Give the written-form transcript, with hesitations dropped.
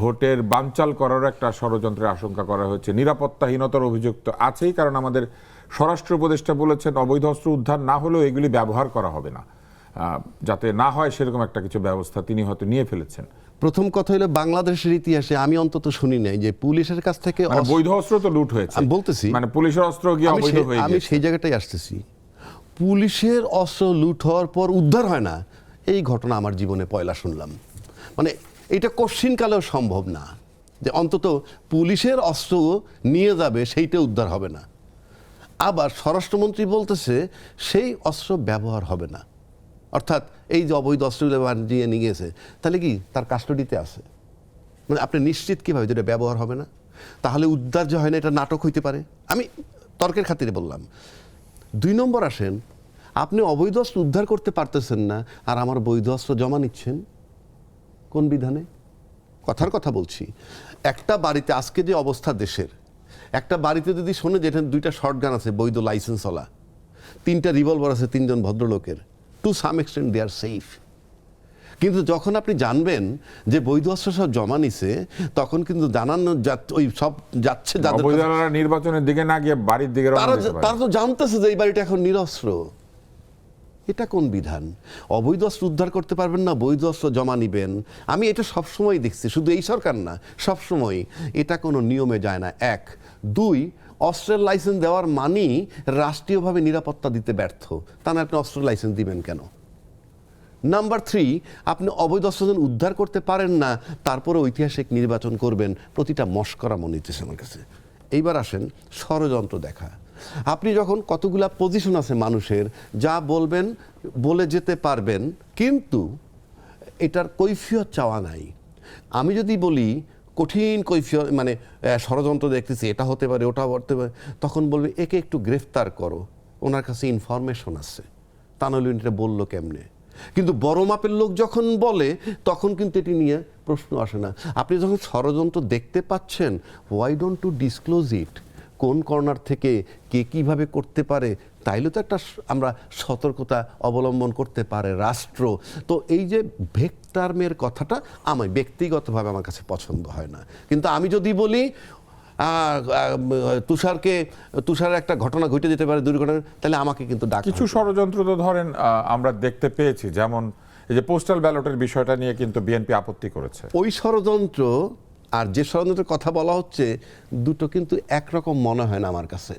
ভোটের বানচাল করার একটা ষড়যন্ত্রের আশঙ্কা করা হয়েছে। নিরাপত্তাহীনতার অভিযোগ তো আছেই, কারণ আমাদের স্বরাষ্ট্র উপদেষ্টা বলেছেন অবৈধ অস্ত্র উদ্ধার না হলেও এগুলি ব্যবহার করা হবে না, যাতে না হয় সেরকম একটা কিছু ব্যবস্থা তিনি হয়তো নিয়ে ফেলেছেন। প্রথম কথা হলো বাংলাদেশের ইতিহাসে আমি অন্তত শুনি নাই যে পুলিশের কাছ থেকে বৈধ অস্ত্র তো লুট হয়েছে। আমি বলতেছি মানে পুলিশের অস্ত্র গিয়ে অবৈধ হয়ে গেছে। আমি সেই জায়গাটাই আসতেছি। পুলিশের অস্ত্র লুট হওয়ার পর উদ্ধার হয় না, এই ঘটনা আমার জীবনে পয়লা শুনলাম। মানে এটা কশ্চিনকালেও সম্ভব না যে অন্তত পুলিশের অস্ত্র নিয়ে যাবে সেইটা উদ্ধার হবে না। আবার স্বরাষ্ট্রমন্ত্রী বলতেছে সেই অস্ত্র ব্যবহার হবে না, অর্থাৎ এই যে অবৈধ অস্ত্রগুলো বানিয়ে নিয়ে গেছে তাহলে কি তার কাস্টডিতে আছে, মানে আপনি নিশ্চিত কীভাবে যেটা ব্যবহার হবে না? তাহলে উদ্ধার যে হয় না এটা নাটক হইতে পারে। আমি তর্কের খাতিরে বললাম। 2 নম্বর আসেন, আপনি অবৈধ অস্ত্র উদ্ধার করতে পারতেছেন না আর আমার বৈধ অস্ত্র জমা নিচ্ছেন কোন বিধানে? কথার কথা বলছি। একটা বাড়িতে আজকে যে অবস্থা দেশের, একটা বাড়িতে যদি শোনে যে এখানে 2টা শর্টগান আছে বৈধ লাইসেন্সওয়ালা, 3টা রিভলভার আছে 3 জন ভদ্রলোকের, to some extent they R safe. কিন্তু যখন আপনি জানবেন যে বৈধ অস্ত্র সব জমা নিছে, তখন কিন্তু জানানো ওই সব যাচ্ছে যাদের নির্বাচনের দিকে না গিয়ে বাড়ির দিকে তারা তো জানতেছে যে এই বাড়িটা এখন নিরস্ত্র। এটা কোন বিধান? অবৈধ অস্ত্র উদ্ধার করতে পারবেন না, বৈধ অস্ত্র জমা নিবেন। আমি এটা সবসময় দেখছি, শুধু এই সরকার না, সবসময় এটা কোনো নিয়মে যায় না। 1 2 অস্ত্রের লাইসেন্স দেওয়ার মানেই রাষ্ট্রীয়ভাবে নিরাপত্তা দিতে ব্যর্থ। তা না আপনি অস্ত্রের লাইসেন্স দিবেন কেন? নাম্বার 3, আপনি অবৈধ অস্ত্র উদ্ধার করতে পারেন না, তারপরে ঐতিহাসিক নির্বাচন করবেন, প্রতিটা মস্করা মনে হইতেছে আমার কাছে। এইবার আসেন ষড়যন্ত্র দেখা। আপনি যখন কতগুলা পজিশন আছে মানুষের, যা বলবেন বলে যেতে পারবেন, কিন্তু এটার কৈফিয়ত চাওয়া নাই। আমি যদি বলি কঠিন কৈফিয়ত, মানে ষড়যন্ত্র দেখতেছি, এটা হতে পারে ওটা হতে পারে, তখন বলবে একে একটু গ্রেফতার করো, ওনার কাছে ইনফরমেশন আছে, তা নইলে এটা বললো কেমনে? কিন্তু বড় মাপের লোক যখন বলে তখন কিন্তু এটি নিয়ে প্রশ্ন আসে না। আপনি যখন ষড়যন্ত্র দেখতে পাচ্ছেন, হোয়াই ডোন্ট টু ডিসক্লোজ ইট? কোন কর্নার থেকে কে কিভাবে করতে পারে, তাইলে তো একটা আমরা সতর্কতা অবলম্বন করতে পারে রাষ্ট্র। তো এই যে ভেক্টার্মের কথাটা আমার ব্যক্তিগতভাবে আমার কাছে পছন্দ হয় না। কিন্তু আমি যদি বলি তুষারের একটা ঘটনা ঘটে যেতে পারে, দুর্ঘটনা, তাহলে আমাকে কিন্তু কিছু ষড়যন্ত্র তো ধরেন আমরা দেখতে পেয়েছি, যেমন এই যে পোস্টাল ব্যালটের বিষয়টা নিয়ে কিন্তু বিএনপি আপত্তি করেছে। ওই ষড়যন্ত্র আর যে ষড়যন্ত্রের কথা বলা হচ্ছে, দুটো কিন্তু একরকম মনে হয় না আমার কাছে।